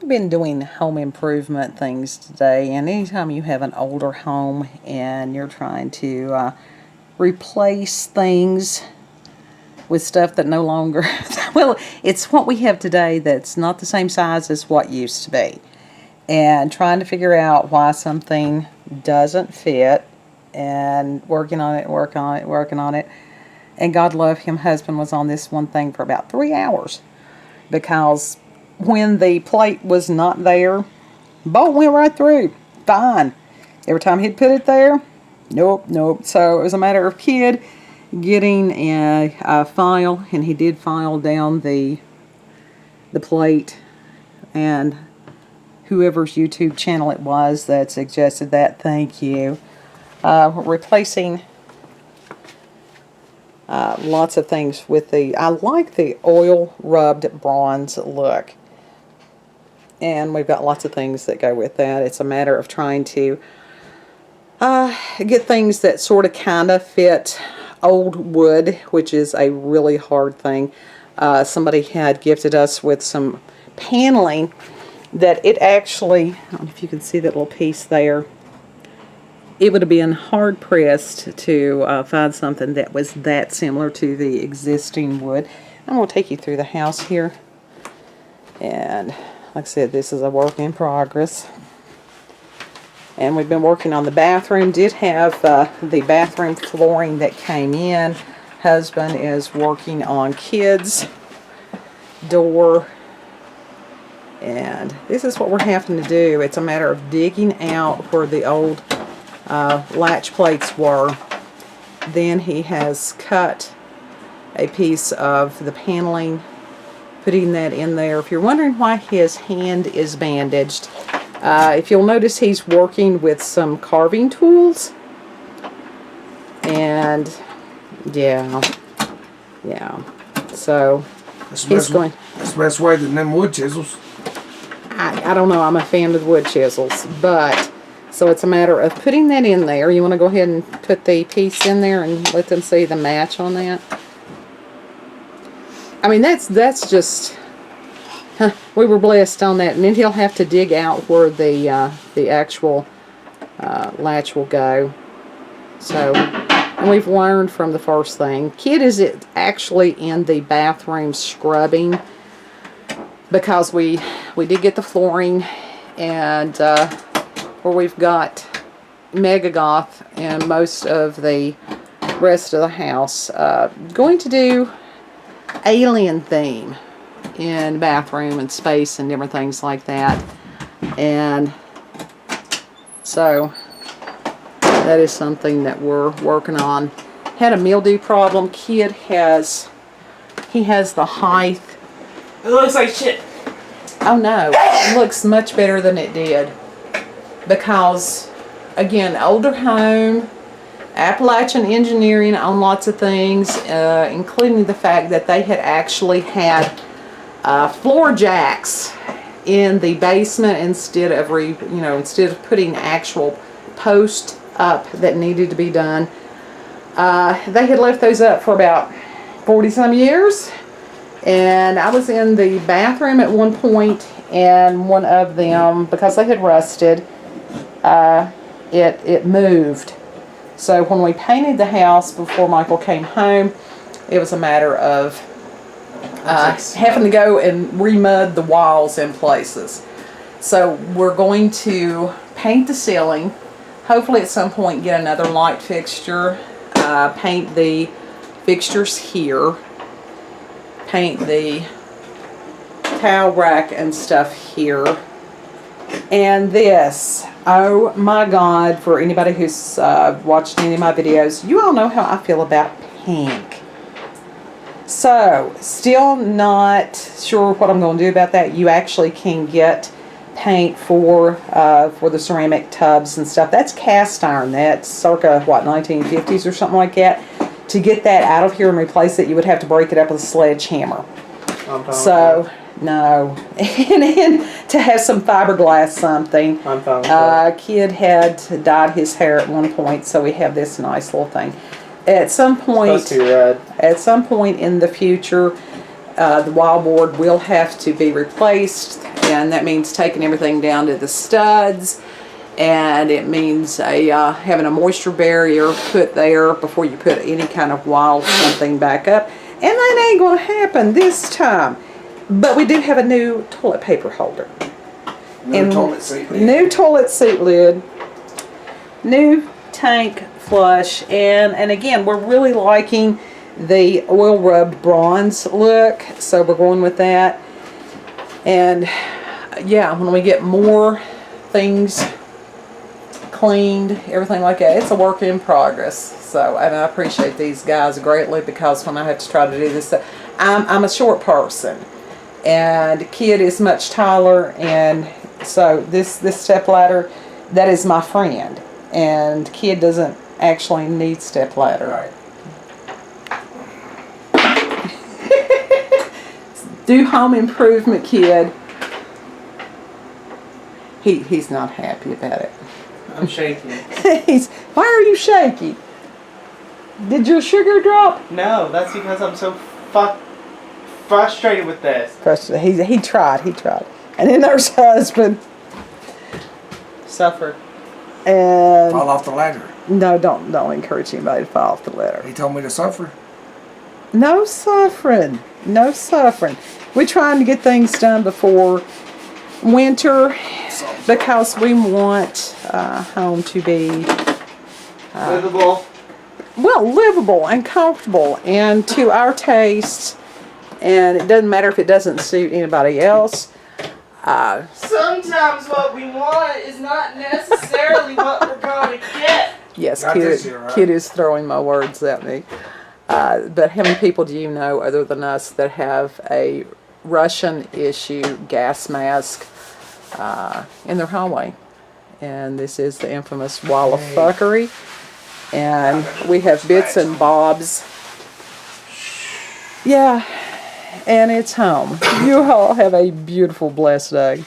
We've been doing home improvement things today, and anytime you have an older home and you're trying to replace things with stuff that no longer, well, it's what we have today that's not the same size as what used to be, and trying to figure out why something doesn't fit, and working on it. And God love him, husband was on this one thing for about 3 hours, because when the plate was not there, bolt went right through, fine. Every time he'd put it there, nope. So it was a matter of kid getting a file, and he did file down the plate, and whoever's YouTube channel it was that suggested that, thank you. Replacing lots of things with I like the oil rubbed bronze look. And we've got lots of things that go with that. It's a matter of trying to get things that sort of kind of fit old wood, which is a really hard thing. Somebody had gifted us with some paneling that it actually, I don't know if you can see that little piece there, it would have been hard pressed to find something that was that similar to the existing wood. I'm going to take you through the house here. And like I said, this is a work in progress. And we've been working on the bathroom. Did have the bathroom flooring that came in. Husband is working on kids' door. And this is what we're having to do. It's a matter of digging out where the old latch plates were. Then he has cut a piece of the paneling, putting that in there. If you're wondering why his hand is bandaged, if you'll notice, he's working with some carving tools. And yeah, so he's going. That's the best way than them wood chisels. I don't know, I'm a fan of the wood chisels, but so it's a matter of putting that in there. You want to go ahead and put the piece in there and let them see the match on that? I mean, that's just, we were blessed on that. And then he'll have to dig out where the actual latch will go. So, and we've learned from the first thing. Kid is actually in the bathroom scrubbing, because we did get the flooring, and where we've got Mega Goth and most of the rest of the house. Going to do alien theme in bathroom and space and different things like that. And so that is something that we're working on. Had a mildew problem. Kid has the height. It looks like shit. Oh no, it looks much better than it did, because again, older home, Appalachian engineering on lots of things, including the fact that they had actually had floor jacks in the basement instead of putting actual posts up that needed to be done. They had left those up for about 40 some years. And I was in the bathroom at one point, and one of them, because they had rusted, it moved. So when we painted the house before Michael came home, it was a matter of having to go and remud the walls in places. So we're going to paint the ceiling, hopefully at some point get another light fixture, paint the fixtures here, paint the towel rack and stuff here. And this, oh my God, for anybody who's watched any of my videos, you all know how I feel about pink. So, still not sure what I'm going to do about that. You actually can get paint for the ceramic tubs and stuff. That's cast iron. That's circa, what, 1950s or something like that. To get that out of here and replace it, you would have to break it up with a sledgehammer. So, no. And to have some fiberglass something. Kid had dyed his hair at one point, so we have this nice little thing. At some point in the future, the wall board will have to be replaced, and that means taking everything down to the studs, and it means having a moisture barrier put there before you put any kind of wild something back up, and that ain't gonna happen this time. But we do have a new toilet paper holder. New toilet seat lid. New toilet seat lid. New tank flush, and again, we're really liking the oil rubbed bronze look, so we're going with that. And yeah, when we get more things cleaned, everything like that, it's a work in progress. So, and I appreciate these guys greatly, because when I have to try to do this, I'm a short person, and Kid is much taller, and so this step ladder, that is my friend, and Kid doesn't actually need step ladder. Right. Do home improvement, Kid. He's not happy about it. I'm shaking. Why are you shaky? Did your sugar drop? No, that's because I'm so frustrated with this. Frustrated. He tried. And then there's husband. Suffer. And Fall off the ladder. no, don't encourage anybody to fall off the ladder. He told me to suffer. No suffering. No suffering. We're trying to get things done before winter, because we want home to be Livable. well, livable and comfortable and to our taste, and it doesn't matter if it doesn't suit anybody else. Sometimes what we want is not necessarily what we're going to get. Yes, Got this here, right? Kid is throwing my words at me. But how many people do you know other than us that have a Russian issue gas mask in their hallway? And this is the infamous wall of fuckery. And we have bits and bobs. Yeah, and it's home. You all have a beautiful, blessed day.